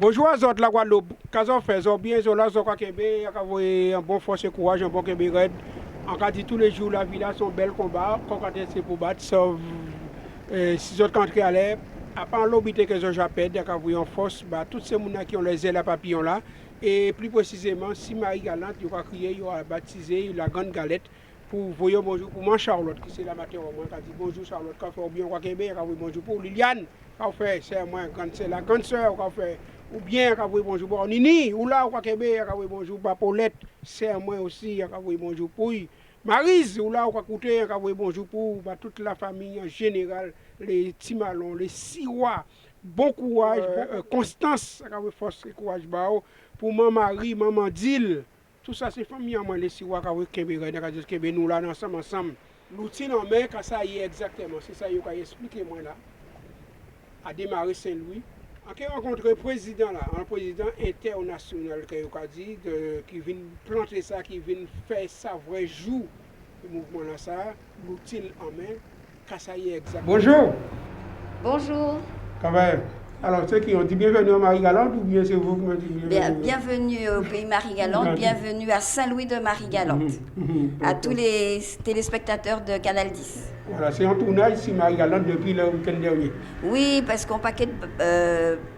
Bonjour à tous la Guadeloupe. Quand on fait, bien, on a un bon force et courage, un bon Québec raide. En cas de tous les jours, la ville a son bel combat. Quand on est pour battre, sauf si autres country à l'air. À part l'obité que je j'appelle, en force, tous ces gens qui ont les ailes à papillon là. Et plus précisément, si Marie Galante, il a crié, il a baptisé la grande galette pour voyer bonjour pour moi Charlotte, qui c'est la matin au moins, qui a dit bonjour Charlotte, qui a fait bien au Québec, qui a dit bonjour pour Liliane, qui a fait, c'est la grande sœur, qui a fait, ou bien qui a dit bonjour pour Nini, ou là au Québec, qui a dit bonjour pour Paulette, c'est moi aussi, qui a dit bonjour pour Marise, ou là au Côté, qui a dit bonjour pour toute la famille en général, les Timalons, les Sirois, bon courage, Constance, qui a dit force et courage, pour maman Marie, maman Dil. Tout ça, c'est famille à moi, les Sirois, qui ont nous là, ensemble. L'outil en main, quand ça y est exactement, c'est ça que j'ai expliqué moi là, à démarrer Saint-Louis. En qui rencontré le président là, un président international qui vient planter ça, qui vient faire ça vrai jour, le mouvement là, ça, l'outil en main, quand ça y est exactement. Bonjour. Bonjour. Comment va? Alors, ceux qui ont dit bienvenue à Marie-Galante ou bien c'est vous qui m'avez dit bienvenue? Bienvenue au pays Marie-Galante, bienvenue à Saint-Louis de Marie-Galante, à tous les téléspectateurs de Canal 10. Voilà, c'est un tournage ici Marie-Galante depuis le week-end dernier. Oui, parce qu'on paquet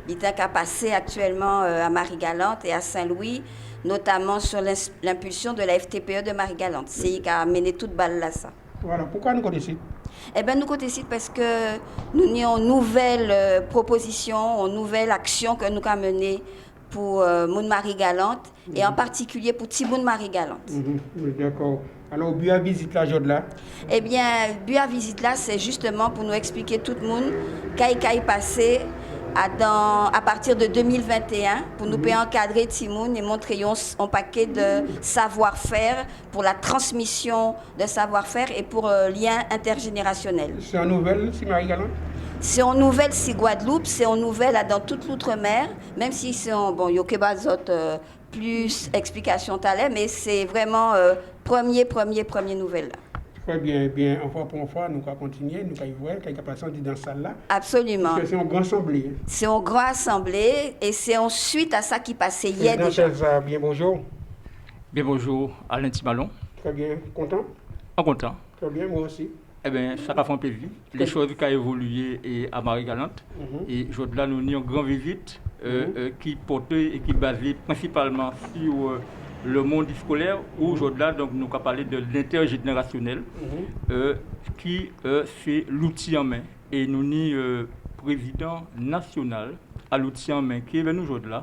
d'Itac a passé actuellement à Marie-Galante et à Saint-Louis, notamment sur l'impulsion de la FTPE de Marie-Galante. C'est qui a mené toute balle là ça. Voilà, pourquoi nous connaissons? Eh bien, nous connaissons parce que nous avons une nouvelle proposition, une nouvelle action que nous avons menée pour Moun Marie-Galante et en particulier pour Tiboun Marie-Galante. Oui, d'accord. Alors, but à visite là, Jodla? Eh bien, but à visite là, c'est justement pour nous expliquer tout le monde qu'est passé à partir de 2021 pour nous encadrer Timoun et montrer un paquet de savoir-faire pour la transmission de savoir-faire et pour lien intergénérationnel. C'est en nouvelle, si Marie-Galante? C'est en nouvelle, si Guadeloupe, c'est en nouvelle dans toute l'outre-mer, même si c'est en, bon, il y a plus explications talent, mais c'est vraiment premier nouvelle. Très bien, bien, fois pour fois, nous allons continuer, nous allons voir quelques personnes dans cette salle-là. Absolument. Parce que c'est une grande assemblée. C'est une grande assemblée et c'est ensuite à ça qui passait hier déjà. Bien bonjour. Bien bonjour, Alain Timalon. Très bien, content? Content. Très bien, moi aussi. Eh bien, ça a fait un plaisir. Les choses qui ont évolué à Marie-Galante. Et aujourd'hui, nous avons une grande visite qui portait et qui basait principalement sur le monde scolaire, où aujourd'hui, nous allons parler de l'intergénérationnel, qui c'est l'outil en main. Et nous avons président national à l'outil en main qui est venu aujourd'hui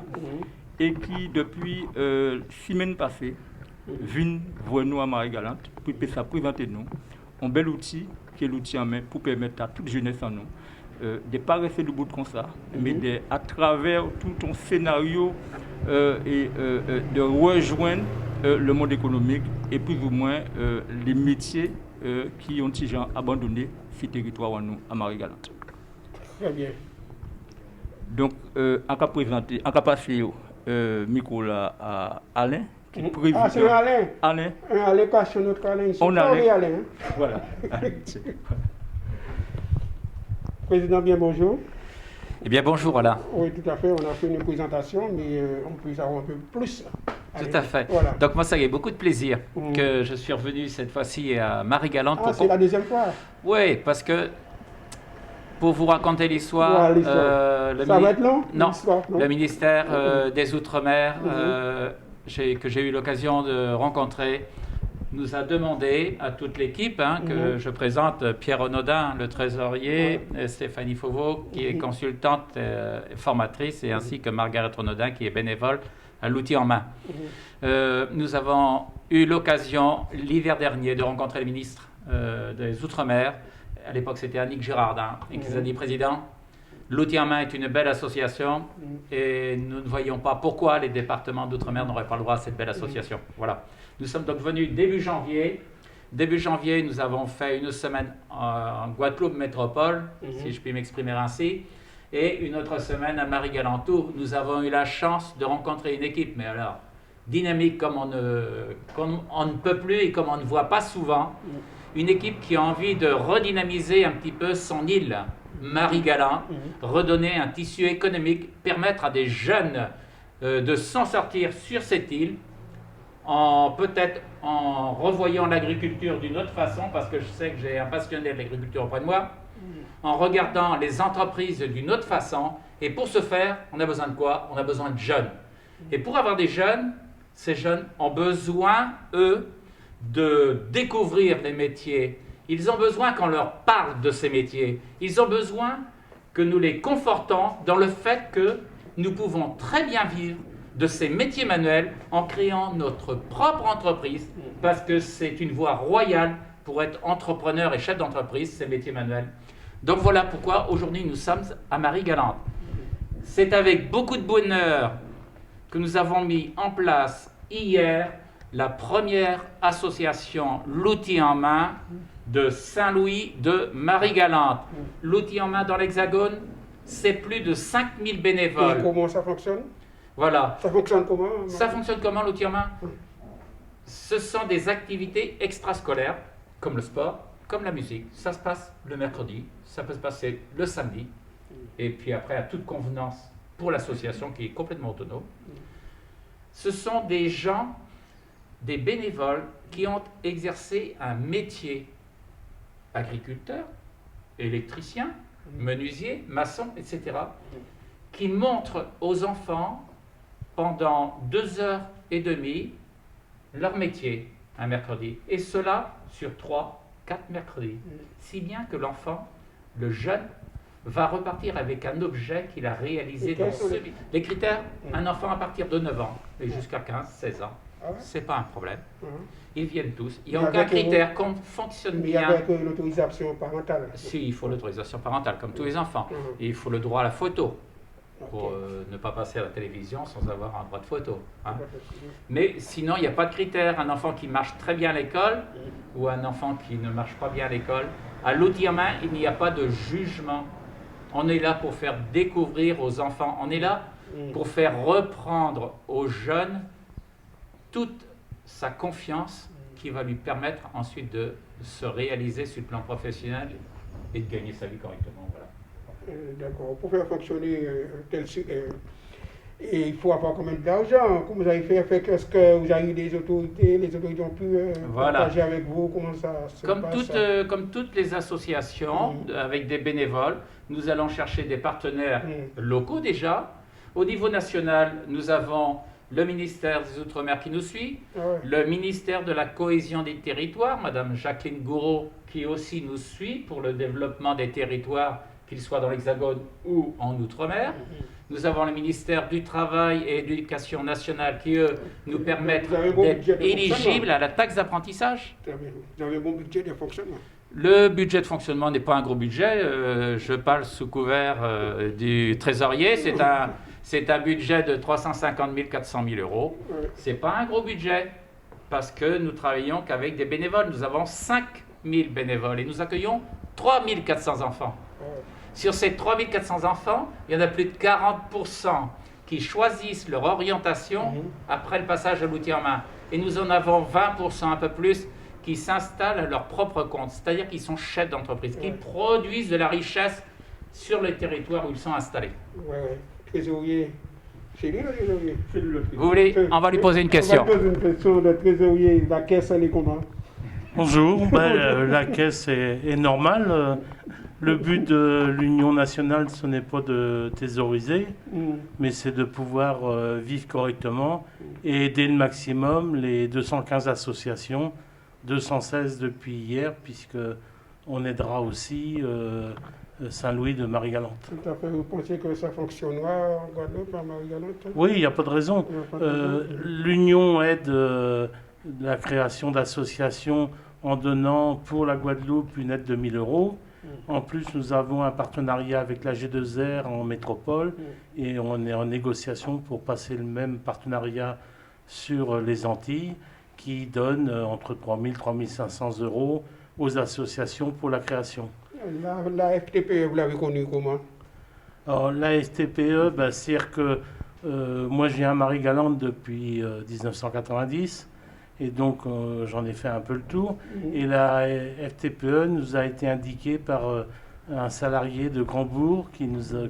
et qui, depuis 6 semaines passées, vient voir nous à Marie-Galante pour présenter nous un bel outil qui est l'outil en main pour permettre à toute jeunesse en nous de ne pas rester debout comme ça, mais à travers tout un scénario de rejoindre le monde économique et plus ou moins les métiers qui ont été abandonnés sur le territoire en nous à Marie-Galante. Très bien. Donc, on va passer le micro là à Alain. Ah, c'est Alain. Alain. Alain, cache notre Alain ici. On a Alain. Voilà. Président, bien bonjour. Eh bien, bonjour Alain. Oui, tout à fait. On a fait une présentation, mais on peut savoir un peu plus. Tout à fait. Voilà. Donc, moi, ça y est, beaucoup de plaisir que je suis revenu cette fois-ci à Marie-Galante. Ah, c'est la deuxième fois? Oui, parce que pour vous raconter l'histoire, ça va être long? Non, le ministère des Outre-mer que j'ai eu l'occasion de rencontrer nous a demandé à toute l'équipe, que je présente, Pierre Onodin, le trésorier, Stéphanie Fauveau, qui est consultante formatrice, et ainsi que Margaret Onodin, qui est bénévole à l'outil en main. Nous avons eu l'occasion, l'hiver dernier, de rencontrer le ministre des Outre-mer. À l'époque, c'était Annick Girardin, et qui nous a dit, Président, l'outil en main est une belle association, et nous ne voyons pas pourquoi les départements d'Outre-mer n'auraient pas le droit à cette belle association. Voilà. Nous sommes donc venus début janvier. Début janvier, nous avons fait une semaine en Guadeloupe métropole, si je puis m'exprimer ainsi, et une autre semaine à Marie-Galante. Nous avons eu la chance de rencontrer une équipe, mais alors dynamique comme on ne peut plus et comme on ne voit pas souvent. Une équipe qui a envie de redynamiser un petit peu son île, Marie-Galante, redonner un tissu économique, permettre à des jeunes de s'en sortir sur cette île, peut-être en revoyant l'agriculture d'une autre façon, parce que je sais que j'ai un passionné de l'agriculture auprès de moi, en regardant les entreprises d'une autre façon. Et pour ce faire, on a besoin de quoi? On a besoin de jeunes. Et pour avoir des jeunes, ces jeunes ont besoin, eux, de découvrir les métiers. Ils ont besoin qu'on leur parle de ces métiers. Ils ont besoin que nous les confortons dans le fait que nous pouvons très bien vivre de ces métiers manuels en créant notre propre entreprise, parce que c'est une voie royale pour être entrepreneur et chef d'entreprise, ces métiers manuels. Donc voilà pourquoi aujourd'hui nous sommes à Marie-Galante. C'est avec beaucoup de bonheur que nous avons mis en place hier la première association L'Outil en main de Saint-Louis de Marie-Galante. L'Outil en main dans l'Hexagone, c'est plus de 5000 bénévoles. Et comment ça fonctionne? Voilà. Ça fonctionne comment? Ça fonctionne comment l'outil en main? Ce sont des activités extrascolaires, comme le sport, comme la musique. Ça se passe le mercredi, ça peut se passer le samedi, et puis après à toute convenance pour l'association qui est complètement autonome. Ce sont des gens, des bénévoles qui ont exercé un métier, agriculteur, électricien, menuisier, maçon, etc., qui montrent aux enfants pendant 2h30 leur métier un mercredi, et cela sur 3-4 mercredis. Si bien que l'enfant, le jeune, va repartir avec un objet qu'il a réalisé dans ce... Les critères, un enfant à partir de 9 ans et jusqu'à 15-16 ans, c'est pas un problème. Ils viennent tous. Il n'y a aucun critère qu'on fonctionne bien. Mais avec l'autorisation parentale. Si, il faut l'autorisation parentale, comme tous les enfants. Et il faut le droit à la photo, pour ne pas passer à la télévision sans avoir un droit de photo. Hein. Mais sinon, il n'y a pas de critère. Un enfant qui marche très bien à l'école ou un enfant qui ne marche pas bien à l'école, à l'outil en main, il n'y a pas de jugement. On est là pour faire découvrir aux enfants. On est là pour faire reprendre aux jeunes toute sa confiance qui va lui permettre ensuite de se réaliser sur le plan professionnel et de gagner sa vie correctement. Voilà. D'accord. Pour faire fonctionner et il faut avoir combien d'argent? Comment vous avez fait? Est-ce que vous avez eu des autorités? Les autorités ont pu partager avec vous? Comment ça se passe? Comme toutes les associations, avec des bénévoles, nous allons chercher des partenaires locaux déjà. Au niveau national, nous avons le ministère des Outre-mer qui nous suit, le ministère de la Cohésion des Territoires, Madame Jacqueline Gouraud, qui aussi nous suit pour le développement des territoires, qu'ils soient dans l'Hexagone ou en Outre-mer. Nous avons le ministère du Travail et de l'Éducation nationale qui, eux, nous permettent d'être éligibles à la taxe d'apprentissage. Vous avez un bon budget de fonctionnement? Le budget de fonctionnement n'est pas un gros budget. Je parle sous couvert du trésorier. C'est un budget de 350 000, 400 000 euros. Ce n'est pas un gros budget parce que nous travaillons qu'avec des bénévoles. Nous avons 5 000 bénévoles et nous accueillons 3 400 enfants. Sur ces 3 400 enfants, il y en a plus de 40% qui choisissent leur orientation après le passage à l'outil en main. Et nous en avons 20%, un peu plus, qui s'installent à leur propre compte, c'est-à-dire qu'ils sont chefs d'entreprise, qui produisent de la richesse sur les territoires où ils sont installés. Trésorier. C'est lui le trésorier? Vous voulez? On va lui poser une question. On va poser une question. Le trésorier, la caisse, elle est comment? Bonjour, la caisse est normale. Le but de l'Union nationale, ce n'est pas de thésauriser, mais c'est de pouvoir vivre correctement et aider le maximum les 215 associations, 216 depuis hier, puisqu'on aidera aussi Saint-Louis de Marie-Galante. Tout à fait. Vous pensez que ça fonctionnera en Guadeloupe, à Marie-Galante? Oui, il n'y a pas de raison. L'Union aide la création d'associations en donnant pour la Guadeloupe une aide de 1 000 euros. En plus, nous avons un partenariat avec la G2R en métropole et on est en négociation pour passer le même partenariat sur les Antilles qui donne entre 3 000 et 3 500 euros aux associations pour la création. La FTPE, vous l'avez connue comment? Alors, la FTPE, c'est-à-dire que moi, je viens à Marie-Galante depuis 1990. Et donc, j'en ai fait un peu le tour. Et la FTPE nous a été indiquée par un salarié de Grandbourg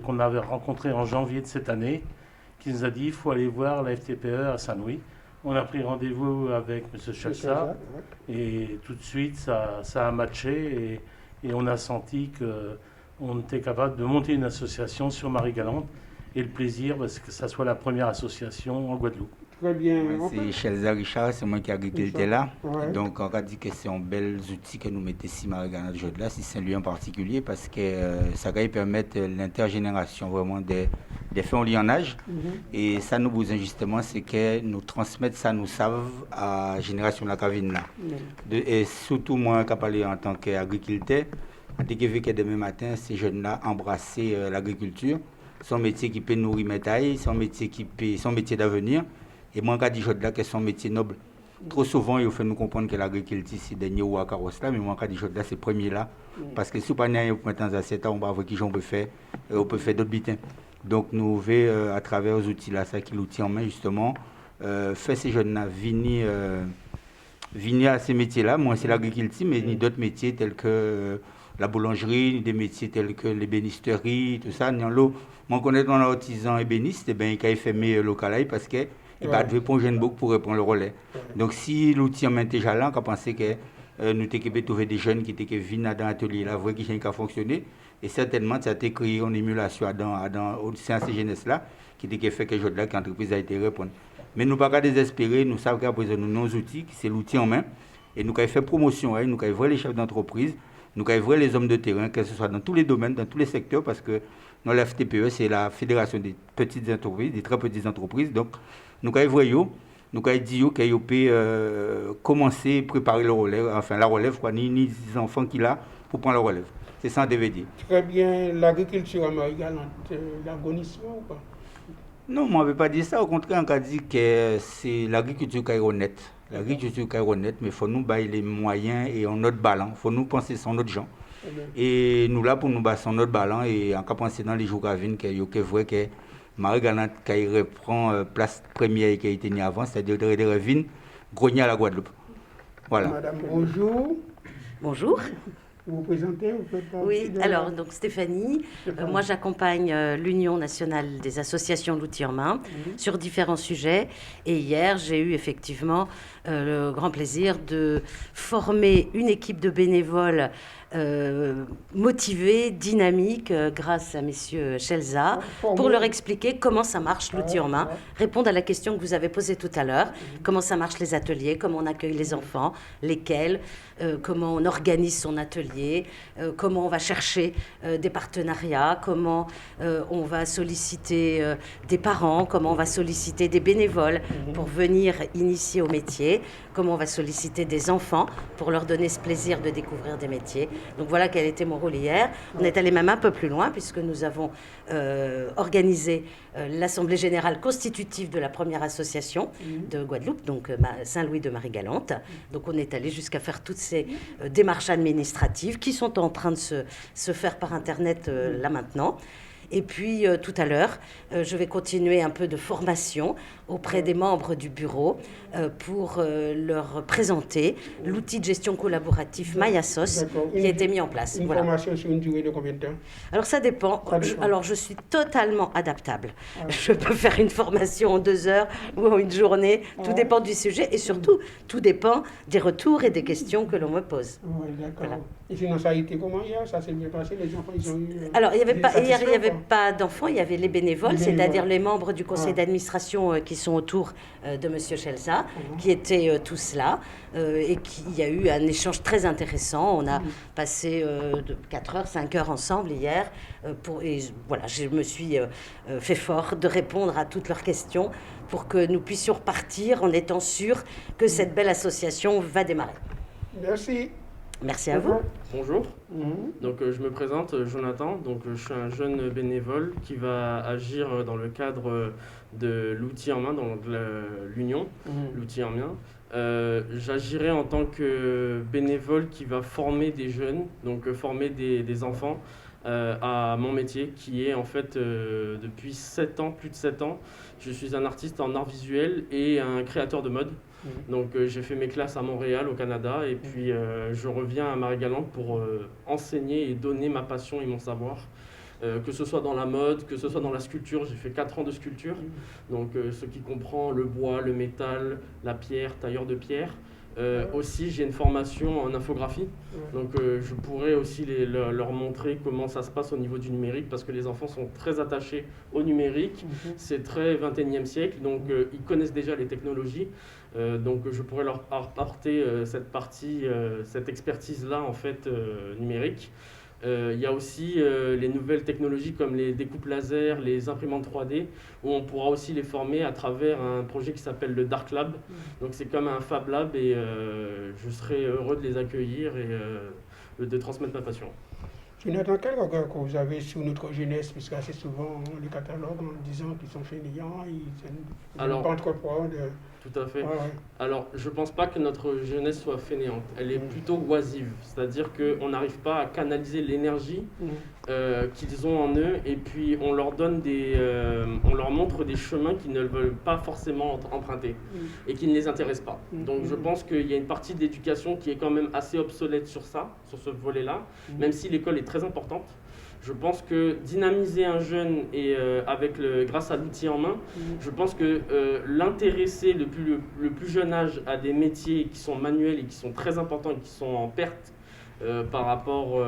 qu'on avait rencontré en janvier de cette année, qui nous a dit il faut aller voir la FTPE à Saint-Louis. On a pris rendez-vous avec M. Chelsa et tout de suite ça a matché et on a senti qu'on était capable de monter une association sur Marie-Galante et le plaisir parce que ça soit la première association en Guadeloupe. Très bien. C'est Chelsa Richard, c'est moi qui ai agriculté là. Ouais. Donc on a dit que c'est un bel outil que nous mettons ici Marie-Galante là, si Saint-Louis en particulier, parce que ça va permettre l'intergénération vraiment des faits en lien en âge. Et ça nous besoin justement, c'est que nous transmettre ça, nous savent à la génération de la cavine là. Et surtout moi qui parle en tant qu'agriculteur, dès que vu que demain matin, ces jeunes-là embrasser l'agriculture, son métier qui peut nourrir mes tailles, son métier d'avenir. Et moi, quand je dis là que c'est un métier noble, trop souvent, il faut nous comprendre que l'agriculture, c'est dernier ou à carrosse là, mais moi, quand je dis là, c'est premier là. Parce que si on n'a pas de à 7 ans, on va voir qui on peut faire d'autres bitins. Donc, nous voulons, à travers les outils là, ça qui l'outil en main, justement, faire ces jeunes-là venir à ces métiers-là. Moi, c'est l'agriculture, mais il y a d'autres métiers tels que la boulangerie, des métiers tels que l'ébénisterie, tout ça. Moi, connais ton artisan ébéniste, il a fait mes locales parce que il va répondre jeune beaucoup pour répondre le relais. Donc si l'outil en main déjà là, on pensait que nous étions trouver des jeunes qui étaient venus dans l'atelier là, voir qui a fonctionné. Et certainement, ça a été créé en émulation au sein de ces jeunesses-là, qui a fait que l'entreprise a été répondre. Mais nous ne pouvons pas désespérer, nous savons qu'après nous avons nos outils, c'est l'outil en main. Et nous avons fait promotion, nous avons voir les chefs d'entreprise, nous avons voir les hommes de terrain, que ce soit dans tous les domaines, dans tous les secteurs, parce que dans la FTPE, c'est la Fédération des petites entreprises, des très petites entreprises. Donc, nous avons vu, nous avons dit qu'ils peuvent commencer à préparer le relève, enfin la relève, quoi, ni des enfants qu'il a pour prendre la relève. C'est ça, on devait dire. Très bien. L'agriculture à Marie-Galante, l'agonissement ou pas? Non, moi, on ne veut pas dire ça. Au contraire, on a dit que c'est l'agriculture qui est honnête. L'agriculture qui est honnête, mais il faut nous bailler les moyens et en notre ballon. Il faut nous penser sur notre gens. Et nous, là, pour nous bailler sur notre ballon, et en penser dans les jours à venir, qu'il y a vrai que Marie-Galante, quand il reprend place première qui a été née avant, c'est-à-dire de revient grogner à la Guadeloupe. Voilà. Madame, bonjour. Bonjour. Vous vous présentez, vous faites partie Oui, de... alors donc Stéphanie, moi j'accompagne l'Union nationale des associations l'outil en main sur différents sujets. Et hier, j'ai eu effectivement le grand plaisir de former une équipe de bénévoles motivés, dynamiques, grâce à messieurs Chelsa, pour leur expliquer comment ça marche l'outil en main, répondre à la question que vous avez posée tout à l'heure, comment ça marche les ateliers, comment on accueille les enfants, lesquels, comment on organise son atelier, comment on va chercher des partenariats, comment on va solliciter des parents, comment on va solliciter des bénévoles pour venir initier au métier, comment on va solliciter des enfants pour leur donner ce plaisir de découvrir des métiers. Donc voilà quel était mon rôle hier. On est allé même un peu plus loin puisque nous avons organisé l'Assemblée générale constitutive de la première association de Guadeloupe, donc Saint-Louis de Marie-Galante. Donc on est allé jusqu'à faire toutes ces démarches administratives qui sont en train de se faire par Internet là maintenant. Et puis tout à l'heure, je vais continuer un peu de formation auprès des membres du bureau pour leur présenter l'outil de gestion collaboratif Mayasos qui a été mis en place. Une formation sur une durée de combien de temps? Alors ça dépend. Alors je suis totalement adaptable. Je peux faire une formation en 2 heures ou en une journée. Tout dépend du sujet et surtout, tout dépend des retours et des questions que l'on me pose. Oui, d'accord. Voilà. Et sinon, ça a été comment hier? Ça s'est bien passé? Les enfants, ils ont eu... Alors, hier, il n'y avait quoi pas d'enfants, il y avait les bénévoles, c'est-à-dire les membres du conseil d'administration qui sont autour de M. Chelsa, qui étaient tous là, et il y a eu un échange très intéressant. On a passé 4 heures, 5 heures ensemble hier, et voilà, je me suis fait fort de répondre à toutes leurs questions pour que nous puissions repartir en étant sûrs que cette belle association va démarrer. Merci. Merci à vous. Bonjour. Donc je me présente, Jonathan. Donc je suis un jeune bénévole qui va agir dans le cadre de l'outil en main, dans l'union, l'outil en main. J'agirai en tant que bénévole qui va former des jeunes, donc former des enfants à mon métier, qui est en fait depuis 7 ans, plus de 7 ans, je suis un artiste en art visuel et un créateur de mode. Donc j'ai fait mes classes à Montréal, au Canada, et puis je reviens à Marie-Galante pour enseigner et donner ma passion et mon savoir. Que ce soit dans la mode, que ce soit dans la sculpture, j'ai fait 4 ans de sculpture, donc ce qui comprend le bois, le métal, la pierre, tailleur de pierre. Aussi, j'ai une formation en infographie, donc je pourrais aussi leur montrer comment ça se passe au niveau du numérique, parce que les enfants sont très attachés au numérique, c'est très 21e siècle, donc ils connaissent déjà les technologies, donc je pourrais leur apporter cette partie, cette expertise-là en fait numérique. Il y a aussi les nouvelles technologies comme les découpes laser, les imprimantes 3D, où on pourra aussi les former à travers un projet qui s'appelle le Dark Lab. Donc c'est comme un Fab Lab et je serai heureux de les accueillir et de transmettre ma passion. Jonathan, quel regard que vous avez sur notre jeunesse, puisque assez souvent on les catalogue en disant qu'ils sont fainéants, ils ne pas entreprendre. Tout à fait. Ouais. Alors, je ne pense pas que notre jeunesse soit fainéante. Elle est plutôt oisive. C'est-à-dire qu'on n'arrive pas à canaliser l'énergie qu'ils ont en eux et puis on leur donne on leur montre des chemins qu'ils ne veulent pas forcément emprunter et qui ne les intéressent pas. Donc, je pense qu'il y a une partie de l'éducation qui est quand même assez obsolète sur ce volet-là, même si l'école est très importante. Je pense que dynamiser un jeune et grâce à l'outil en main, je pense que l'intéresser le plus jeune âge à des métiers qui sont manuels et qui sont très importants et qui sont en perte par rapport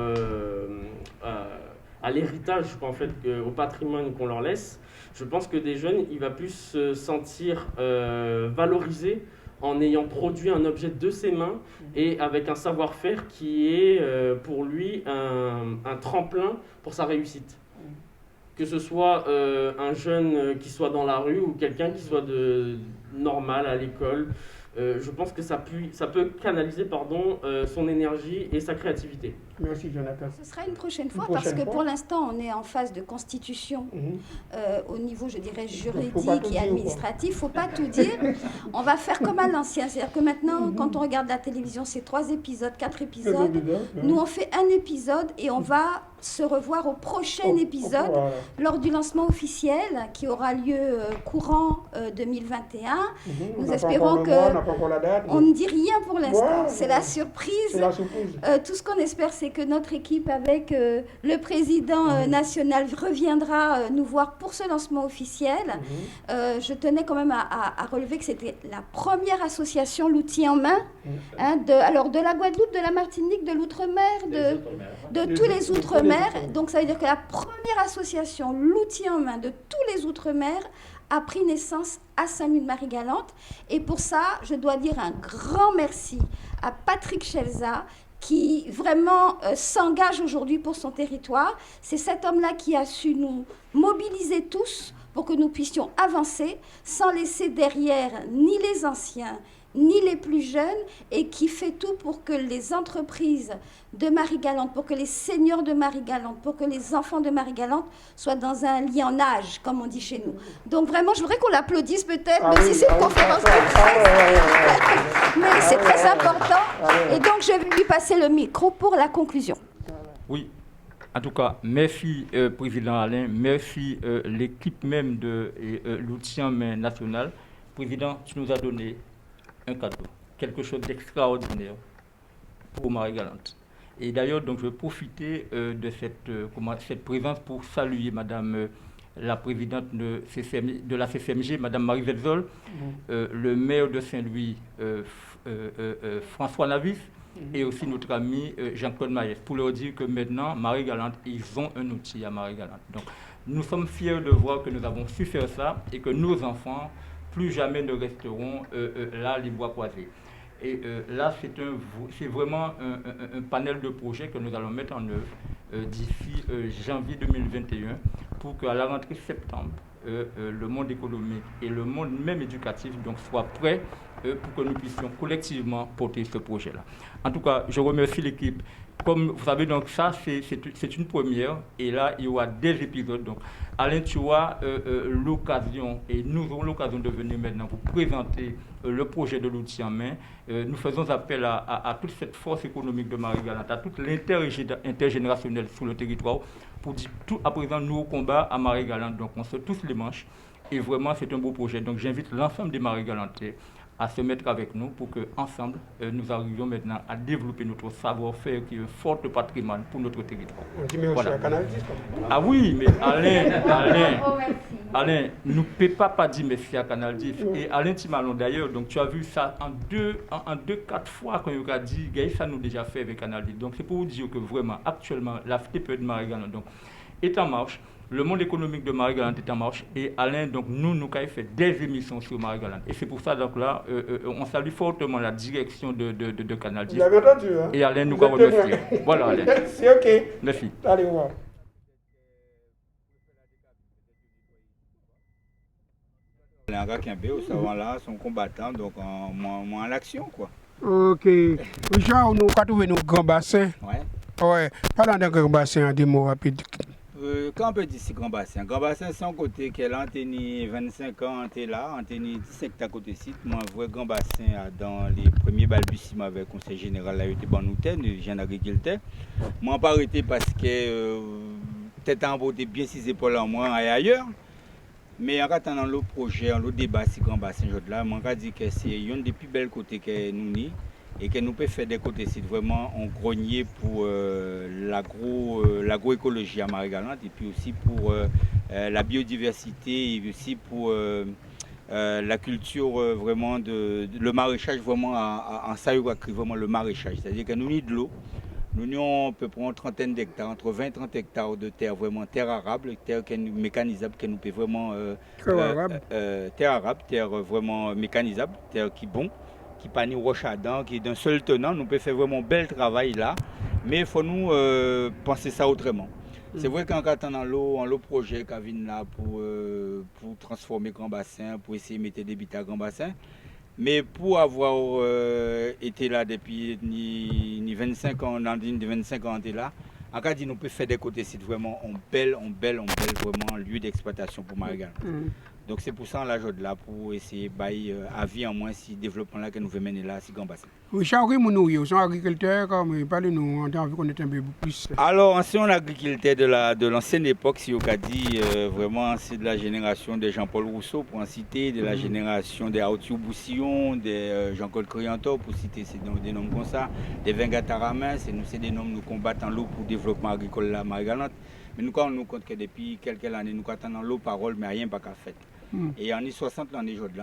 à l'héritage, en fait, au patrimoine qu'on leur laisse, je pense que des jeunes, il va plus se sentir valorisé en ayant produit un objet de ses mains et avec un savoir-faire qui est pour lui un tremplin pour sa réussite. Que ce soit un jeune qui soit dans la rue ou quelqu'un qui soit normal à l'école, je pense que ça peut canaliser son énergie et sa créativité. Merci Jonathan. Ce sera une prochaine fois parce que pour l'instant on est en phase de constitution au niveau, je dirais, juridique et administratif. Il ne faut pas tout dire. On va faire comme à l'ancien. C'est-à-dire que maintenant, quand on regarde la télévision, c'est 3 épisodes, 4 épisodes. Nous, on fait un épisode et on va se revoir au prochain épisode lors du lancement officiel qui aura lieu courant 2021. Nous espérons que... On ne dit rien pour l'instant. C'est la surprise. Tout ce qu'on espère, c'est que notre équipe avec le président national reviendra nous voir pour ce lancement officiel. Je tenais quand même à relever que c'était la première association l'outil en main de la Guadeloupe, de la Martinique, de l'outre-mer, de tous les outre-mer. Donc ça veut dire que la première association l'outil en main de tous les outre-mer a pris naissance à Saint-Louis-de-Marie-Galante. Et pour ça, je dois dire un grand merci à Patrick Chelza, qui vraiment s'engage aujourd'hui pour son territoire. C'est cet homme-là qui a su nous mobiliser tous pour que nous puissions avancer sans laisser derrière ni les anciens, ni les plus jeunes, et qui fait tout pour que les entreprises de Marie-Galante, pour que les seniors de Marie-Galante, pour que les enfants de Marie-Galante soient dans un lit en âge, comme on dit chez nous. Donc vraiment, je voudrais qu'on l'applaudisse peut-être, même si c'est une conférence de presse. Mais c'est très important. Et donc, je vais lui passer le micro pour la conclusion. Oui. En tout cas, merci Président Alain, merci l'équipe même de l'outil en main national. Président, tu nous as donné un cadeau, quelque chose d'extraordinaire pour Marie-Galante. Et d'ailleurs, donc, je vais profiter de cette présence pour saluer Madame la présidente de la CCMG, Madame Marie Vetzol, le maire de Saint-Louis, François Navis, et aussi notre ami Jean-Claude Maïs, pour leur dire que maintenant, Marie-Galante, ils ont un outil à Marie-Galante. Donc, nous sommes fiers de voir que nous avons su faire ça et que nos enfants plus jamais ne resteront là les bois croisés. Et là, c'est vraiment un panel de projets que nous allons mettre en œuvre d'ici janvier 2021 pour qu'à la rentrée septembre, le monde économique et le monde même éducatif donc, soient prêts pour que nous puissions collectivement porter ce projet-là. En tout cas, je remercie l'équipe comme vous savez, donc ça, c'est une première. Et là, il y aura des épisodes. Donc, Alain, tu as l'occasion, et nous aurons l'occasion de venir maintenant vous présenter le projet de l'outil en main. Nous faisons appel à toute cette force économique de Marie-Galante, à toute l'intergénérationnelle sur le territoire, pour dire tout à présent, nous au combat à Marie-Galante. Donc, on se touche les manches. Et vraiment, c'est un beau projet. Donc, j'invite l'ensemble des Marie-Galantais à se mettre avec nous pour qu'ensemble, nous arrivions maintenant à développer notre savoir-faire qui est un fort patrimoine pour notre territoire. On dit mais aussi à Canal 10. Ah oui, mais Alain, nous ne pouvons pas dire merci à Canal 10. Et Alain Timalon d'ailleurs, donc tu as vu ça en deux, quatre fois quand il a dit, ça nous a déjà fait avec Canal 10. Donc c'est pour vous dire que vraiment, actuellement, la FTPE de Marie-Galante est en marche. Le monde économique de Marie-Galante est en marche et Alain, donc nous avons fait des émissions sur Marie-Galante. Et c'est pour ça, donc là, on salue fortement la direction de Canal 10. Vous avez entendu, hein? Et Alain nous avons remercié. Voilà, Alain. C'est OK. Merci. Allez, voir. Les Kembe, au savant là, sont combattants, donc en l'action, quoi. OK. Richard, nous avons trouvé nos grands bassins. Ouais. Ouais. Parlons d'un grand bassin, des mots rapides. Quand on peut dire c'est Grand Bassin, c'est un côté qui est là, on a 25 ans, on est là, on a 10 hectares côté site. Moi, un vrai Grand Bassin, dans les premiers balbutiements avec le conseil général, là, il était bon nous, les jeunes agriculteurs. Moi, je n'ai pas arrêté parce que peut-être en beauté bien 6 épaules en moins et ailleurs. Mais en attendant le projet, le débat sur Grand Bassin, là, je vais dire que c'est un des plus belles côtés que nous avons. Et que nous pouvons faire des côtés sites vraiment en grenier pour l'agroécologie à Marie-Galante et puis aussi pour la biodiversité et aussi pour la culture vraiment le maraîchage vraiment en Saïouakri, vraiment le maraîchage. C'est-à-dire que nous avons de l'eau, nous avons à peu près une trentaine d'hectares, entre 20 et 30 hectares de terre, vraiment terre arable, terre mécanisable, que nous pouvons vraiment terre arabe, terre vraiment mécanisable, terre qui est bon. Qui pas ni roche à dents, qui est d'un seul tenant, nous pouvons faire vraiment un bel travail là, mais il faut nous penser ça autrement. C'est vrai qu'en attendant l'eau projet qui vient là pour transformer Grand Bassin, pour essayer de mettre des habitats à Grand Bassin, mais pour avoir été là depuis ni 25 ans, dans les 25 ans, on est là, en cas nous pouvons faire des côtés sites vraiment un bel vraiment lieu d'exploitation pour Marie-Galante. Donc c'est pour ça là là pour essayer de avis en moins si développement là que nous venons mener là si Grand Bassin. Richard, nous sommes agriculteurs, comme parlez-nous, on a envie qu'on ait un peu plus. Alors ancien agriculteur de l'ancienne époque, si on a dit vraiment c'est de la génération de Jean-Paul Rousseau pour en citer, de la génération des Arthur Boussillon, de Jean-Claude Crianto pour citer des noms comme ça, des Vengataramin, c'est des noms nous combattons l'eau pour le développement agricole là à Marie-Galante. Mais nous, quand on nous compte que depuis quelques années, nous attendons l'eau parole, mais rien pas qu'à faire. Et en 60 l'année aujourd'hui,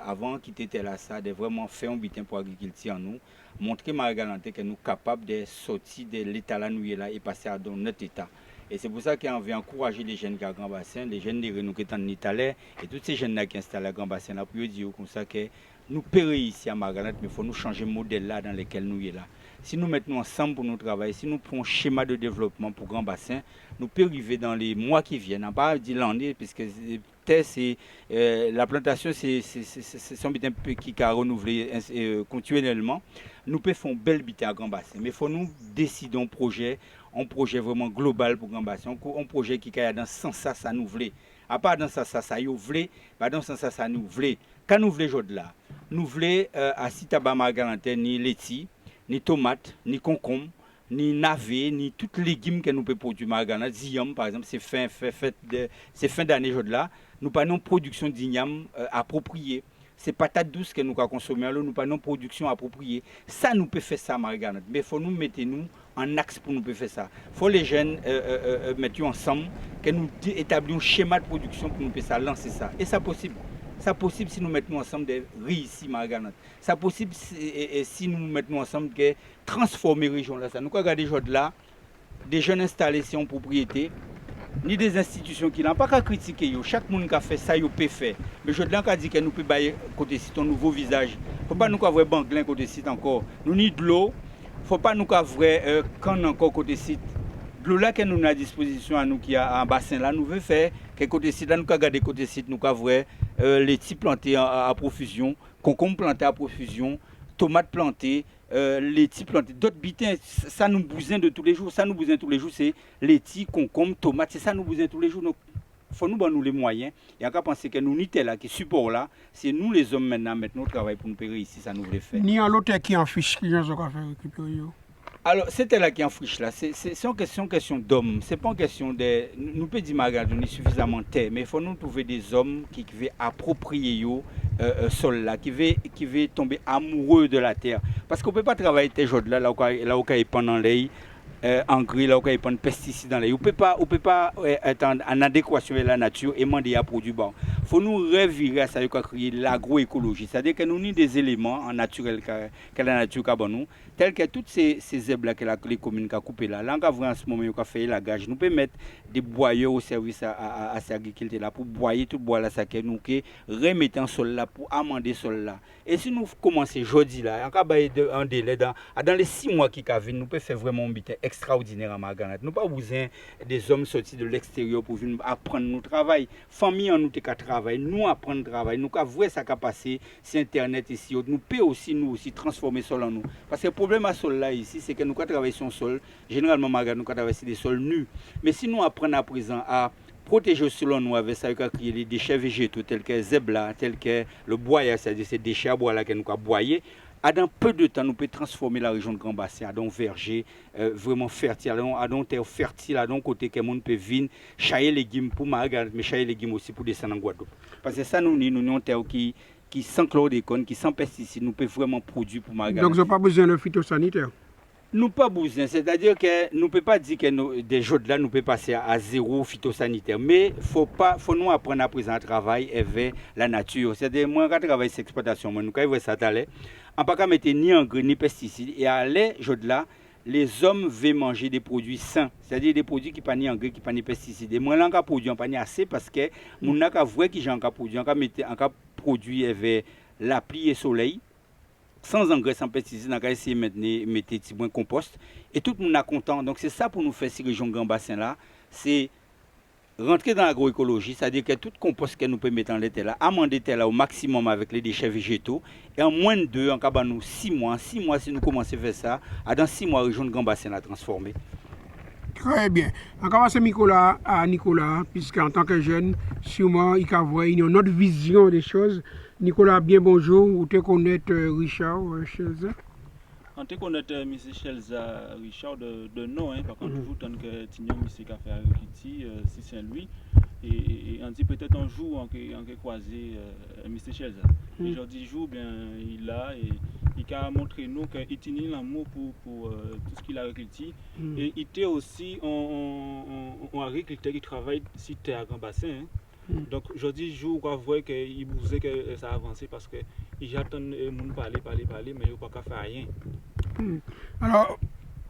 avant qu'il était là, ça a vraiment fait un butin pour l'agriculture en nous, montrer Marie-Galante que nous sommes capables de sortir de l'état là nous là et passer à notre état. Et c'est pour ça qu'on veut encourager les jeunes qui ont Grand Bassin, les jeunes de Renault qui sont en Italie, et tous ces jeunes qui installent à Grand Bassin là pour dire comme ça que nous payons ici à Marie-Galante, mais il faut nous changer le modèle là dans lequel nous sommes là. Si nous mettons ensemble pour nous travailler, si nous prenons un schéma de développement pour Grand Bassin, nous pouvons arriver dans les mois qui viennent. On ne pas dire l'année, puisque la plantation, c'est un bitin qui a renouvelé continuellement. Nous pouvons faire un bel bitin à Grand Bassin. Mais il faut nous décider un projet vraiment global pour Grand Bassin. Un projet qui est dans ce sens, ça nous voulait. À part dans ce sens, ça nous voulait. Pas dans ce sens, ça nous voulait. Quand nous voulons aujourd'hui là, nous voulons à Sitaba Marie-Galante, ni laitier, ni tomates, ni concombres, ni navets, ni toutes les légumes que nous pouvons produire Marie-Galante. Ziam, par exemple, c'est fin d'année là. Nous pas une production d'igname appropriée. C'est patates douces que nous avons consommées, alors nous pas une production appropriée. Ça, nous pouvons faire ça Marie-Galante. Mais il faut nous mettre en axe pour nous faire ça. Il faut les jeunes mettre ensemble, que nous établissions un schéma de production pour nous faire lancer ça. Et c'est possible. C'est possible si nous mettons ensemble des riz ici, Marie-Galante. C'est possible si nous mettons ensemble de transformer la région là. Nous regardons aujourd'hui là, des jeunes installés ici en propriété, ni des institutions qui n'ont pas qu'à critiquer. Chaque monde qui a fait ça, il peut faire. Mais aujourd'hui, on a dit que nous pouvons bailler côté site un nouveau visage. Il ne faut pas nous avoir banglin côté site encore. Nous avons de l'eau. Il ne faut pas nous avoir quand encore côté site. De l'eau là que nous avons à disposition à nous qui a un bassin là, nous voulons faire que côté site là, nous avons gardé côté site, nous avons les petits plantés à profusion, concombres plantés à profusion, tomates plantées, laitiers plantés, d'autres bitins, ça nous besoin de tous les jours. Ça nous besoin tous les jours, c'est laitiers, concombres, tomates, c'est ça nous besoin tous les jours. Donc, il faut nous les moyens. Et on penser que nous, ni là, qui support là, c'est nous les hommes maintenant, notre travail pour nous payer ici, ça nous voulait faire. Ni en l'autre qui en fiche, qui ont fait récupérer. Alors, c'était là qui en friche là. C'est une question d'hommes. C'est pas une question de. Nous pouvons dire Margaret, on est suffisamment terre, mais il faut nous trouver des hommes qui veulent approprier le sol là, qui veulent tomber amoureux de la terre. Parce qu'on ne peut pas travailler tes jours là, là où il pendant les engrais, là où il prend pesticides dans les. On peut pas être en adéquation avec la nature et demander à produire bon. Faut nous revirer à ça, créer l'agroécologie. C'est-à-dire que nous avons des éléments en naturel que la nature a nous, tels que toutes ces herbes que les communes ont coupées là. Là, on va en ce moment, on fait la gage. Nous pouvons mettre des boyaux au service à cette agriculture là pour boyer tout bois là, ça que nous remettre en sol là pour amender sol là. Et si nous commençons aujourd'hui là, on va un délai dans les 6 mois qui viennent, nous pouvons faire vraiment un bitin extraordinaire à Margaret. Nous n'avons pas besoin des hommes sortis de l'extérieur pour venir apprendre notre travail. Famille en nous qu'à travailler, nous apprendre le travail, nous qu'à voir ça qu'a passé sur internet ici. Nous pouvons aussi transformer sol en nous. Parce que le problème à sol là ici, c'est que nous qu'à travailler sur un sol, généralement Margaret, nous qu'à travailler sur des sols nus. Mais si nous apprenons à présent à protéger selon nous avec ça, créer des déchets végétaux tels que zebla, tels que le bois, c'est-à-dire ces déchets à bois là que nous avons boyer. Dans peu de temps, nous pouvons transformer la région de Grand Bassin à un verger vraiment fertile, à une terre fertile, à un côté que monde peut venir chailler les légumes pour Margaret, mais chailler les légumes aussi pour descendre en Guadeloupe. Parce que ça, nous avons une terre qui sans chlordécone, qui sans pesticides, nous peut vraiment produire pour Margaret. Donc, vous n'avez pas besoin de phytosanitaire? Nous pas besoin, c'est-à-dire que nous ne pouvons pas dire que des jours de là, nous pouvons passer à zéro phytosanitaire. Mais il faut nous apprendre à présent à travailler avec la nature. C'est-à-dire, moi, quand je travaille cette exploitation, nous, quand je vois ça, on ne peut pas mettre ni engrais ni pesticides. Et à les jours de là, les hommes veulent manger des produits sains, c'est-à-dire des produits qui ne sont pas ni engrais, qui ne sont pas ni pesticides. Et moi, là, je produis pas assez parce que nous n'avons vrai qui j'en produit, on produit avec la pluie et le soleil. Sans engrais, sans pesticides, on a essayé de mettre des petits points compost. Et tout le monde est content. Donc c'est ça pour nous faire cette région Grand Bassin là. C'est rentrer dans l'agroécologie, c'est-à-dire que tout compost que nous pouvons mettre dans les terres là, amender terre là au maximum avec les déchets végétaux. Et en moins de 2, en cas nous 6 mois si nous commençons à faire ça, dans 6 mois, la région de Grand Bassin là transformée. Très bien. On va passer à Nicolas, puisqu'en tant que jeune, sûrement, il a une autre vision des choses. Nicolas, bien bonjour. Vous te connaissez Richard Chelza? On te connaît M. Chelza Richard de nom, par contre, toujours tant que Tignon, M. Café Agriculture, si c'est lui. Et on dit peut-être un jour on peut croiser M. Chelza. Aujourd'hui, jour, bien, il a et il a montré nous qu'il tenait l'amour pour tout ce qu'il a agriculture. Et il était aussi un agriculteur qui travaille sur terre à Grand Bassin. Donc aujourd'hui, je vois qu'il bougeait que ça a avancé parce que j'attends les gens parler, mais il n'y a pas qu'à faire rien. Alors,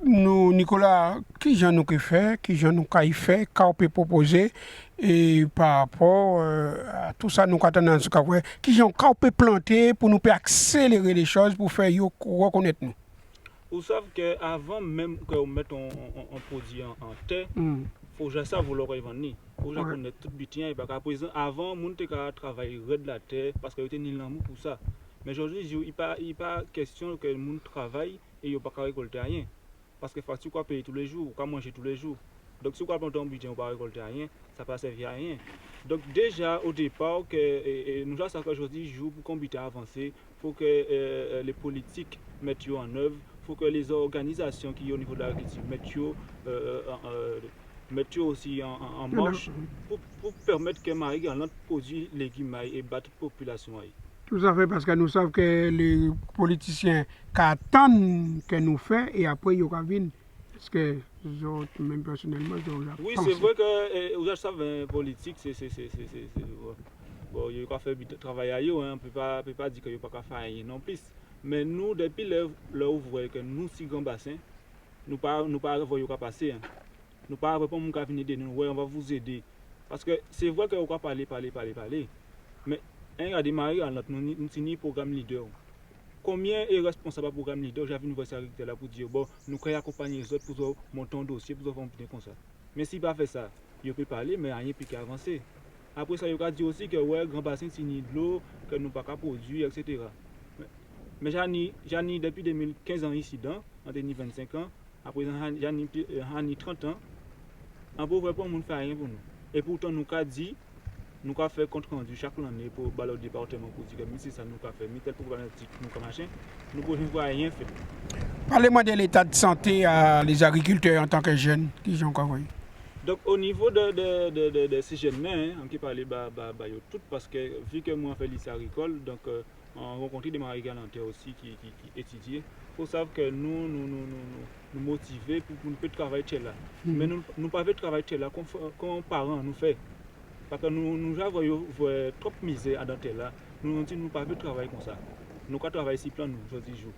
nous, Nicolas, qui j'en nous fait, qui j'en nous fait, qu'on peut proposer, et par rapport à tout ça, nous attendons ce qu'on fait, qui j'en peut planter pour nous accélérer les choses, pour faire reconnaître nous. Vous savez qu'avant même qu'on mette un produit en terre, il faut que ça vous l'aurez vendu. Il faut que connaître tout bien. Parce que avant, on a travaillé de la terre parce qu'il y a l'amour pour ça. Mais aujourd'hui, il n'est pas question que le monde travaille et il n'y a pas qu'à récolter rien. Parce que facture quoi payer tous les jours, quoi manger tous les jours. Donc si vous planter un budget, on ne peut pas récolter rien, ça ne va pas servir à rien. Donc déjà au départ, nous savons qu'aujourd'hui, pour qu'on puisse avancer, il faut que les politiques mettent en œuvre, il faut que les organisations qui sont au niveau de l'agriculture mettent aussi en marche pour permettre que Marie-Galante produise légumes et batte la population. Tout à fait, parce que nous savons que les politiciens attendent que nous fassions et après ils viennent. Parce que même personnellement, oui, c'est vrai que vous savez, politique, bon, il n'y a pas fait travail ailleurs, on ne peut pas dire qu'il n'y a pas faire rien non plus. Mais nous, depuis là où vous voyez que nous, si Grand Bassin, nous ne pouvons pas passer. Nous ne pouvons pas venir aider nous, on va vous aider. Parce que c'est vrai qu'on va parler. Mais on démarré à notre programme leader. Combien est responsable du programme leader? J'avais une voix là pour dire bon, nous pouvons accompagner les autres pour monter un dossier, pour faire un petit comme ça. Mais s'il n'a pas fait ça, il peut parler, mais rien peut avancer. Après ça, il va dire aussi que ouais, Grand Bassin signe de l'eau, que nous ne pouvons pas produire, etc. Mais j'ai depuis 2015 ans ici, en 25 ans. À présent, j'ai 30 ans. En pauvre, pas monde fait rien pour nous. Et pourtant, nous avons dit, nous avons fait compte rendu chaque année pour le département pour dire que c'est ça nous avons fait, mais tel problématique nous avons machin, nous ne pouvons rien faire. Parlez-moi de l'état de santé à les agriculteurs en tant que jeunes qui ont encore. Donc au niveau de ces jeunes, on peut parler tout parce que vu que moi je fais lycée agricole, donc on rencontre des maris galantés aussi qui étudient. Il faut savoir que nous motiver pour nous faire travailler là. Mais nous ne pouvons pas travailler là comme parents nous fait. Parce que nous avons trop misé à dans là. Nous ne pouvons pas travailler comme ça. Nous avons travaillé ici plein nous, jour.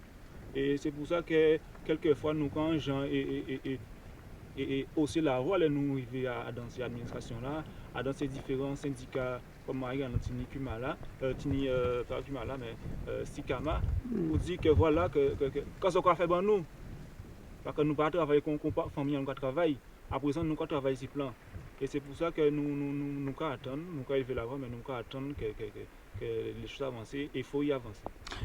Et c'est pour ça que quelquefois nous quand gens et aussi la voie nous arriver dans cette administration là, dans ces différents syndicats comme Marie-Galante Tini Kumala, pas Kumala mais Sikama, pour dire que voilà que quand on a fait bon nous, parce que nous pas travailler comme famille, nous travailler. À présent nous travailler ici plein. Et c'est pour ça que nous attendons, nous élever la voie, mais nous attendons que les choses avancent et il faut y avancer.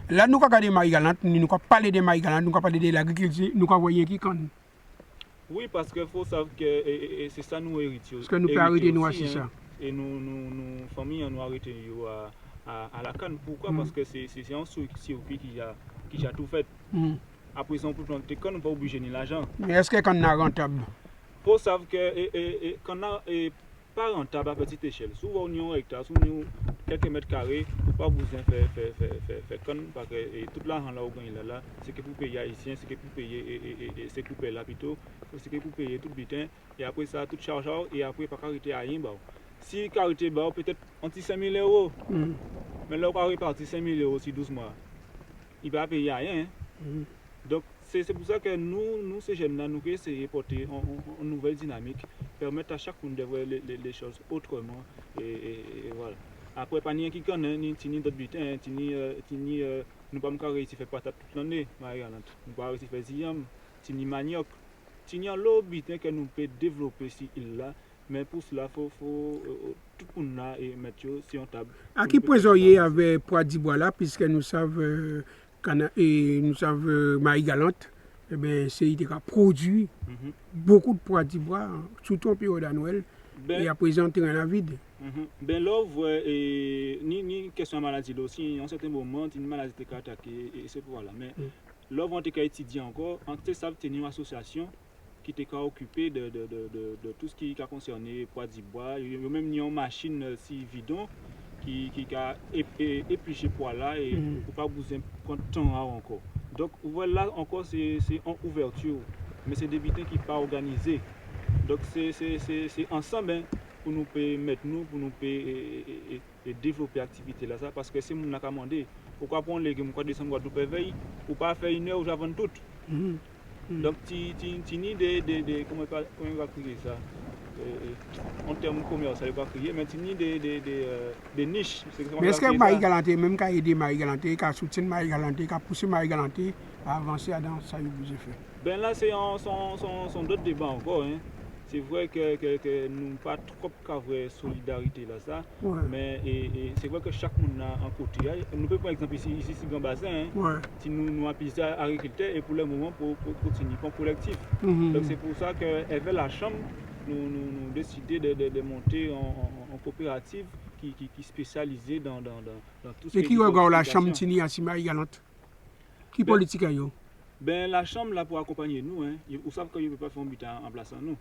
Là, nous avons regardé Marie-Galante, nous avons parlé de Marie-Galante, nous avons parlé de l'agriculture, nous avons voyé qui quand. Oui, parce qu'il faut savoir que c'est ça nous héritons. Parce que nous pouvons arrêter nous aussi ça. Et nous famille, nous arrêtons à la canne. Pourquoi? Parce que c'est un circuit qui a tout fait. Après, on peut planter quand on n'est pas obligé de l'argent. Mais est-ce que quand on est rentable? Il faut savoir que quand on n'est pas rentable à petite échelle, souvent on a un hectare, souvent quelques mètres carrés, il ne faut pas besoin de faire con, parce que tout l'argent là, là, c'est que pour payer les Haïtiens, c'est que pour payer ces coupés là plutôt, c'est que pour payer tout le butin, et après ça, tout charge, et après, pas carité à rien. Si carité, peut-être entre 5 000 euros, mais là, on va répartir 5 000 euros sur 12 mois, il ne va pas payer à rien. Donc, c'est pour ça que nous ces jeunes-là, nous essayons de porter une nouvelle dynamique, permettre à chacun de voir les choses autrement. Et voilà. Après, pas ni qui connaît, ni d'autres butins, nous ne pouvons pas réussir à faire patate toute l'année, Marie-Galante. Nous ne pouvons pas réussir à faire ziyam, ni manioc. Nous avons l'autre butin que nous pouvons développer ici là, mais pour cela, il faut tout le monde là et mettre sur une table. À qui présenter avec Poitiers là, puisque nous savons. Et nous savons Marie-Galante, c'est il a produit beaucoup de pois d'ivoire, surtout en période annuelle, et à présent terrain la vide. Ben là, ni question de maladie aussi, en certain moment, une maladie qui a attaqué, et c'est pour là. Mais là, on a étudié encore, on a tenu une association qui était occupée de tout ce qui a concerné pois d'ivoire. Il y a même une machine si vidon qui a épluché poids là et pour pas besoin prendre temps encore. Donc voilà encore c'est en ouverture, mais c'est des butins qui pas organisés. Donc c'est ensemble pour nous mettre pour nous développer l'activité là ça parce que c'est mon n'a commandé. Pourquoi prendre les légumes quoi descendre Guadeloupe veille ou pas faire une heure où j'avance tout. Donc tu ni des comment on va crier ça. En termes commerciaux, ça ne va pas crier, mais il y a des niches. Mais est-ce que Marie-Galante, même quand il aide Marie-Galante, quand soutient Marie-Galante, quand pousse Marie-Galante à avancer dans ça, il vous a fait? Ben là, c'est d'autres débats encore. Hein. C'est vrai que nous n'avons pas trop de solidarité là, ça. Ouais. Mais c'est vrai que chaque monde a un côté. Nous pouvons par exemple ici c'est un bassin. Hein, ouais. Si nous appuyons à agriculteurs et pour le moment, pour continuer, pour collectif. Donc c'est pour ça qu'avec la chambre, nous décidé de monter en coopérative qui spécialisée dans tout ce qui est. Et qui regarde la chambre Tini à Marie-Galante? Qui politique est yo? Ben la chambre là pour accompagner nous, hein. Vous savez qu'il ne peut pas faire un but en place en nous.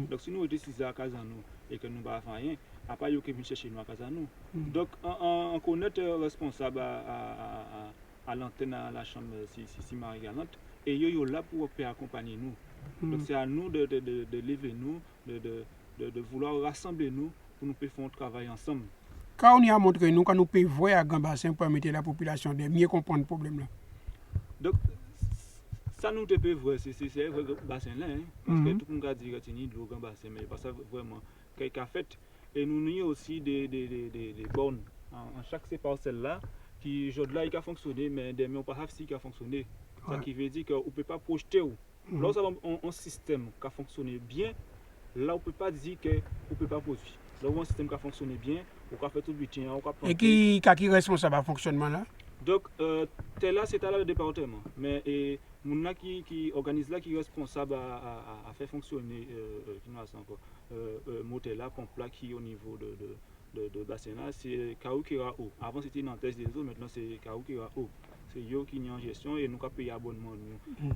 Donc si nous décidons à casa nous et que nous ne pouvons pas faire rien, à part yo qui vient chercher nous à casa nous. Donc on connaît responsable à l'antenne à la chambre si Marie-Galante et yo là pour accompagner nous. Donc c'est à nous de lever nous, de vouloir rassembler nous pour nous faire un travail ensemble. Quand on y a montré nous, quand nous pouvons voir à Grand Bassin pour permettre à la population de mieux comprendre le problème là. Donc ça nous peut voir, c'est vrai bassin là, hein, parce que tout le monde a dit que c'est ni de Grand Bassin, mais pas ça vraiment quelqu'un a fait. Et nous avons aussi des bornes en chaque parcelle là qui aujourd'hui il a fonctionné, mais demain on pas si qui a fonctionné. Ça qui veut dire qu'on ne peut pas projeter. Là, nous avons un système qui a fonctionné bien. Là, on ne peut pas dire qu'on ne peut pas produire. Là, on a un système qui a fonctionné bien, on peut faire tout le butin. Et qui est responsable du fonctionnement là? Donc, là, c'est à le département. Mais mon qui organise là, qui est responsable à faire fonctionner motel là, pompe là, qui est au niveau de bassin là, c'est Kaoukera O. Avant, c'était Nantes des eaux, maintenant, c'est Kaoukera O. C'est eux qui sont en gestion et nous avons payé abonnement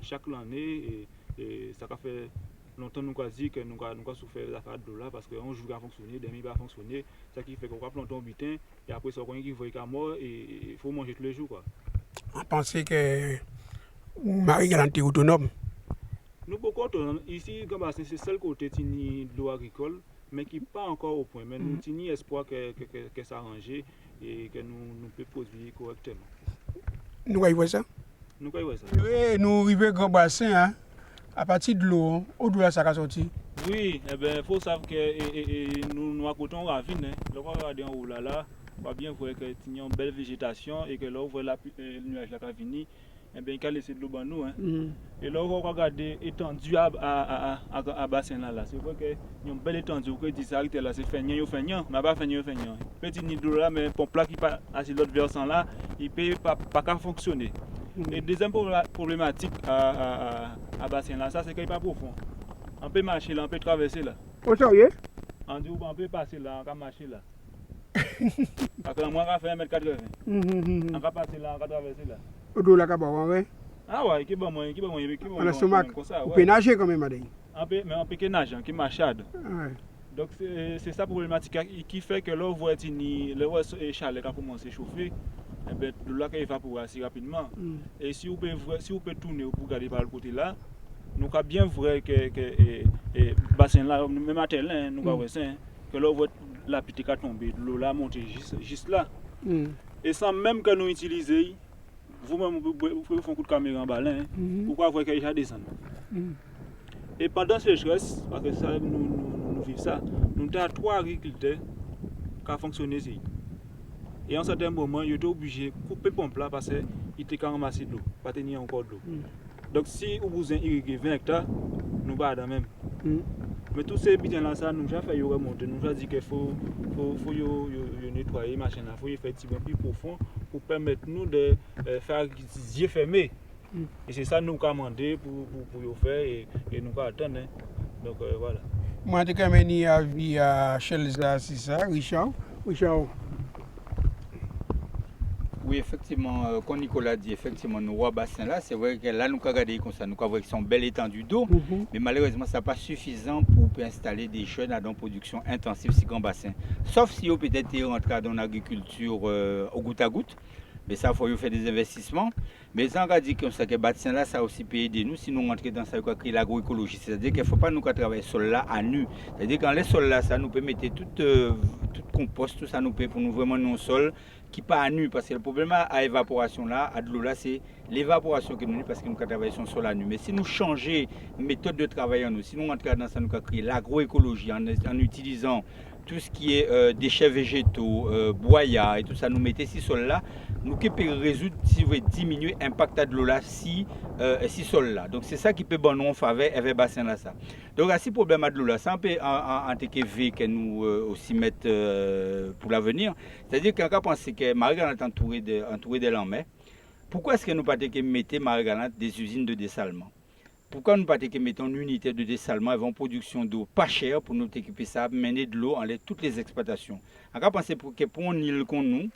chaque année. Et ça fait longtemps nous avons dit que nous avons souffert de l'affaire de là parce qu'un jour il a fonctionné, demain il va fonctionner. Ça qui fait qu'on va planter un butin et après ça, on qui voit qu'à mort et il faut manger tous les jours. Quoi. On pensait que Marie-Galante est autonome. Nous sommes autonomes. Ici, c'est le seul côté de l'eau agricole, mais qui n'est pas encore au point. Mais nous avons espoir que ça arrange et que nous pouvons produire correctement. Nous voyons ça? Nous voyons ça. Oui, nous arrivons au grand bassin, hein, à partir de l'eau, où ça a sorti? Oui, il faut savoir que nous accotons ravine. Là, on regarde en haut là, on va bien voir qu'il y a une belle végétation et que là, on voit le nuage qui a fini. Il a laissé de l'eau dans nous. Et là, on regarde l'étendue à bassin là. C'est vrai qu'il y a une belle étendue. On dit ça, c'est feignant, mais pas feignant. Petit nid d'eau là, mais pompe là qui passe à l'autre versant là, il ne peut pas fonctionner. Et deuxième problématique à bassin là, ça c'est qu'il n'est pas profond. On peut marcher là, on peut traverser là. Au sérieux? On peut passer là, on peut marcher là. Après, moi, on va faire 1m80. On va passer là, on va traverser là. Au là, ouais. Ah ouais, qui est bon, On a stomac. On peut nager quand même, madame. Mais on peut nager, qui marchade. Ouais. Donc c'est ça la problématique qui fait que là, on voit le chalet qui a commencé à chauffer. De là qu'il évapore assez rapidement. Et si vous pouvez tourner pour regarder par le côté là, nous avons bien vrai que le bassin là, même à tel, nous avons que là, on voit la petite qui a tombé, l'eau là monter juste là. Et sans même que nous utilisions, vous-même, vous pouvez faire un coup de caméra en balin, pourquoi vous voyez qu'il y a descendu. Et pendant ce stress, parce que ça, nous vivons ça, nous avons 3 agriculteurs qui ont fonctionné ici. Et en certain moment, ils étaient obligés de couper la pompe là parce qu'ils étaient ramassés de l'eau, pas tenir encore de l'eau. Donc si vous avez irrigué 20 hectares, nous pas dans même. Mais tous ces bitins là, ça, nous avons fait remonter, nous avons dit qu'il faut nettoyer, machin là, il faut faire un petit peu plus profond pour permettre nous de faire des yeux fermés. Et c'est ça que nous avons demandé pour faire et nous avons attendre. Donc voilà. Moi, je suis venu à Chelza, c'est ça, Richard. Oui, effectivement, comme Nicolas dit, effectivement, nous voyons bassin là, c'est vrai que là, nous avons regardé comme ça, nous avons vu qu'ils sont belle étendue d'eau, mais malheureusement, ça n'est pas suffisant pour installer des jeunes dans production intensive sur grand bassin. Sauf si vous peut-être rentré dans l'agriculture au goutte à goutte, mais ça, il faut faire des investissements. Mais ça, on a dit comme ça, que le bassin là, ça aussi peut aider nous si nous rentrons dans ça, qu'on crée l'agroécologie. C'est-à-dire qu'il ne faut pas nous travailler sol là à nu. C'est-à-dire que dans les sols là, ça nous peut mettre tout compost, tout ça nous peut pour nous vraiment non sol qui pas à nu. Parce que le problème à l'évaporation là, à de l'eau là, c'est l'évaporation que nous avons parce que nous travaillons sur sol à nu. Mais si nous changeons méthode de travail en nous, si nous rentrons dans ça, nous créer l'agroécologie en utilisant tout ce qui est déchets végétaux, boyas et tout ça, nous mettons ces sols là, nous qui peut résoudre, si vous voulez, diminuer l'impact de l'eau là, si sol là. Donc c'est ça qui peut bon nous en faveur avec bassin là ça. Donc à ce problème de l'eau là, ça on peut en TKV que nous aussi mettre pour l'avenir. C'est-à-dire qu'on a pensé que Marie-Galante entourée de l'Amé, pourquoi est-ce que nous pas mettre Marie-Galante des usines de dessalement? Pourquoi nous ne pas mettre une unité de dessalement avec une production d'eau pas chère pour nous équiper ça, mener de l'eau en toutes les exploitations? On a pensé pour une île comme nous,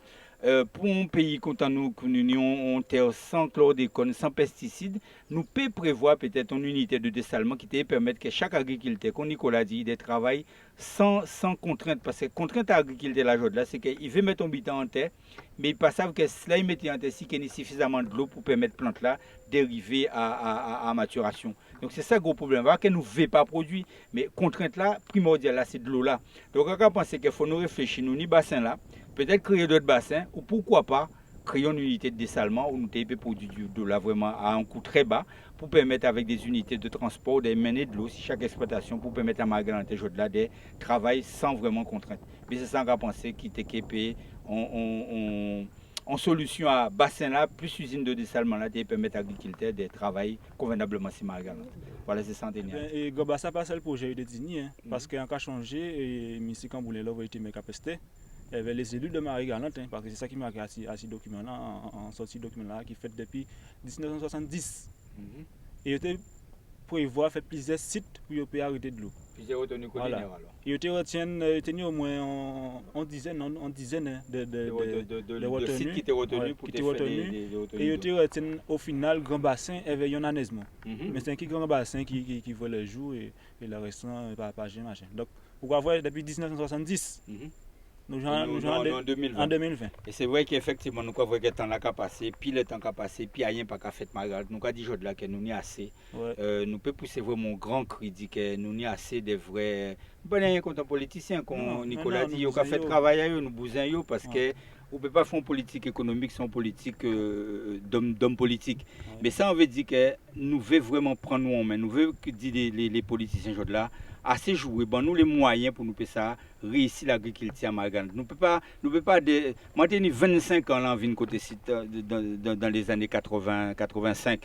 pour un pays comme nous, une terre sans chlordécone, sans pesticides, nous pouvons prévoir peut-être une unité de dessalement qui permettre que chaque agriculteur, comme Nicolas dit, de travailler sans contrainte. Parce que contrainte à l'agriculteur là, c'est qu'il veut mettre un bitan en terre, mais il ne savent pas que cela il met en terre si qu'il y a suffisamment de l'eau pour permettre plante là d'arriver à maturation. Donc c'est ça le gros problème. Pas que nous ne voulons pas produire, mais contrainte là, primordiale là, c'est de l'eau là. Donc on pense qu'il faut nous réfléchir, nous ni bassin là, peut-être créer d'autres bassins, ou pourquoi pas créer une unité de dessalement où nous pouvons produire de l'eau là vraiment à un coût très bas pour permettre avec des unités de transport de mener de l'eau si chaque exploitation pour permettre à Marie-Galante là de travailler sans vraiment contrainte. Mais c'est ça qu'on a pensé qui était payé en solution à bassin là, plus usine de dessalement là, de permettre à l'agriculteur de travailler convenablement sur Marie-Galante. Voilà, c'est ça. Et ça pas le projet de Dini, parce qu'on a changé et M. Camboulé là a été mis capacité. il y avait les élus de Marie-Galante, parce que c'est ça qui m'a à ce document-là, en sortie document-là, qui fait depuis 1970. Et il était prévoir faire plusieurs sites pour arrêter de l'eau. Plusieurs retenues collinaires alors. Il était au moins en dizaine de sites qui étaient retenus pour faire les retenues. Et il était au final grand bassin avec Yonanesmo. Mais c'est un grand bassin qui voit le jour et le restant pas machin. Donc pourquoi voir depuis 1970 nous en 2020. Et c'est vrai qu'effectivement, nous avons vu que le temps a passé, puis le temps a passé, puis il n'y a rien pas qu'à faire Marie-Galante. Nous avons dit aujourd'hui que nous n'y assez. Nous pouvons pousser vraiment un grand cri, dit que nous n'y assez de vrais. Nous ne pouvons rien contre les politiciens, comme Nicolas dit, nous avons fait travailler, nous bousons, parce que on ne peut pas faire une politique économique sans politique d'homme politique. Mais ça, on veut dire que nous voulons vraiment prendre nous en main. Nous voulons que les politiciens aujourd'hui assez jouer, bon, nous les moyens pour nous faire réussir l'agriculture à Marie-Galante. Nous ne pouvons pas moi j'ai 25 ans là en côté dans les années 80-85.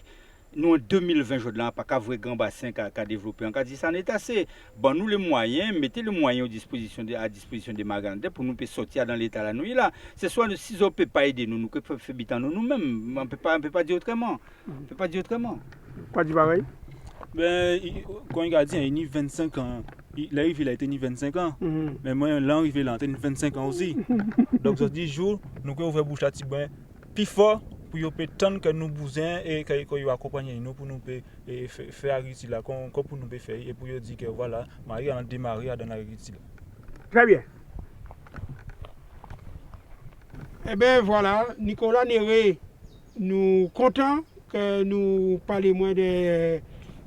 Nous en 2020 aujourd'hui pas qu'à vrai grand bassin qu'à développer. On a dit ça n'est assez. Bon, nous les moyens, mettez les moyens à disposition de Marie-Galante pour nous sortir dans l'état là nous là. C'est soit si on peut pas aider nous que faire bitan nous-mêmes. On peut pas dire autrement. On peut pas dire autrement. Pas du pareil. Ben, quand il a dit il a 25 ans, il a été 25 ans, mais moi, là, il a 25 ans aussi. Donc, ce 10 jours, nous avons ouvert bouche à Tibouin, plus fort pour nous attendre que nous bousins et que nous accompagner nous pour nous faire l'agriculture là, comme pour nous faire et pour nous dire que voilà, Marie a démarré dans l'agriculture. Très bien. Eh bien, voilà, Nicolas Néré, nous contents que nous parlions moins de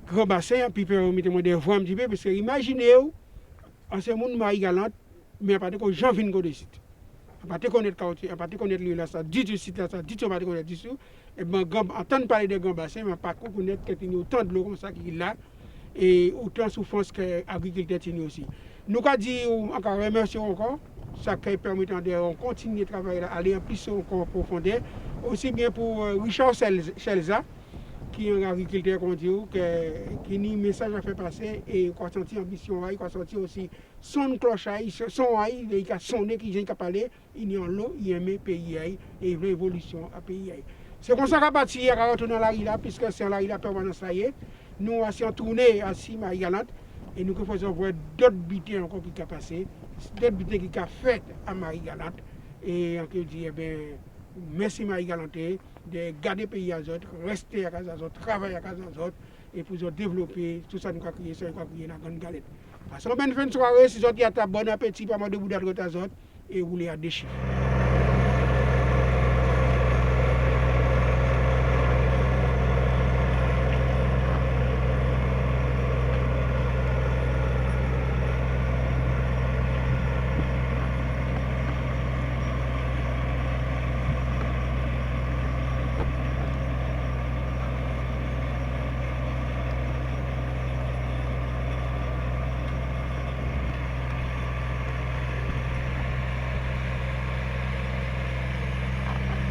grand bassin, puis permettez-moi de voir un petit peu, parce que imaginez-vous, en ce monde Marie-Galante, mais à partir de Jean Vingo de site. À partir de connaître quartier, à partir de connaître l'île là, ça dit du site là, ça dit de pas connaître du tout. Et bien, entendre parler de grand bassin, mais pas connaître qu'il y a autant de l'eau comme ça qui est là, et autant de souffrance que l'agriculteur aussi. Nous avons dit, encore remercier encore, ça qui permet de continuer de travailler là, aller en plus en profondeur, aussi bien pour Richard Chelza, qui est un agriculteur qui a un message à faire passer et qui a senti ambition, qui a senti aussi son cloche, son aïe, qui a sonné, qui a parlé, il y a l'eau, il aime le pays et il veut évolution à pays. C'est comme ça qu'on a parti, on a retourné dans la rue là, puisque c'est la rue la permanence là. Nous avons tourné à Marie-Galante et nous faisons voir d'autres butins encore qui ont passé, d'autres butins qui ont fait à Marie-Galante. Et on peut dire, merci Marie-Galante de garder le pays à autres, rester à casa autres, travailler à casa autres et pour développer tout ça nous avons créé ça, nous avons créé la grande galette. Parce qu'on a une fin de soirée, si vous avez un bon appétit, pas mal de boudin de autres et vous les à déchirer.